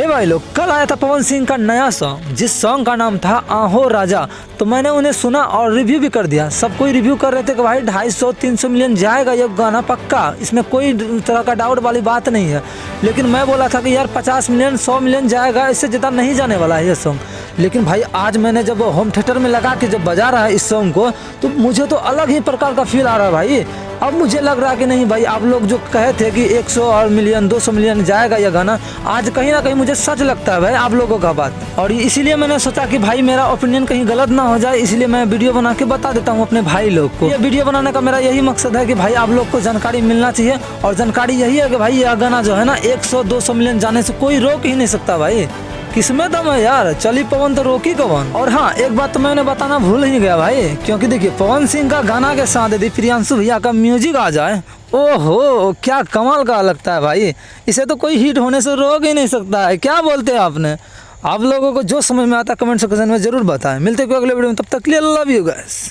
हे भाई लोग, कल आया था पवन सिंह का नया सॉन्ग, जिस सॉन्ग का नाम था आहो राजा। तो मैंने उन्हें सुना और रिव्यू भी कर दिया। सब कोई रिव्यू कर रहे थे कि भाई 250-300 मिलियन जाएगा ये गाना पक्का, इसमें कोई तरह का डाउट वाली बात नहीं है। लेकिन मैं बोला था कि यार 50 मिलियन 100 मिलियन जाएगा, इससे ज़्यादा नहीं जाने वाला है ये सॉन्ग। लेकिन भाई आज मैंने जब होम थिएटर में लगा के जब बजा रहा है इस सॉन्ग को, तो मुझे तो अलग ही प्रकार का फील आ रहा है भाई। अब मुझे लग रहा है कि नहीं भाई, आप लोग जो कहे थे कि 100 मिलियन 200 मिलियन जाएगा यह गाना, आज कहीं ना कहीं मुझे सच लगता है भाई आप लोगों का बात। और इसीलिए मैंने सोचा कि भाई मेरा ओपिनियन कहीं गलत ना हो जाए, इसलिए मैं वीडियो बना के बता देता हूँ अपने भाई लोग को। ये वीडियो बनाने का मेरा यही मकसद है कि भाई आप लोग को जानकारी मिलना चाहिए। और जानकारी यही है कि भाई यह गाना जो है ना 100-200 मिलियन जाने से कोई रोक ही नहीं सकता भाई। किसमें दम है यार, चली पवन तो रोकी कवन। और हाँ, एक बात तो मैंने बताना भूल ही गया भाई, क्योंकि देखिए पवन सिंह का गाना के साथ यदि प्रियांशु भैया का म्यूजिक आ जाए, ओहो क्या कमाल का लगता है भाई। इसे तो कोई हिट होने से रोक ही नहीं सकता है। क्या बोलते हैं आपने? आप लोगों को जो समझ में आता है कमेंट सेक्शन में जरूर बताएं। मिलते हैं कोई अगले वीडियो में, तब तक के लिए लव यू गाइस।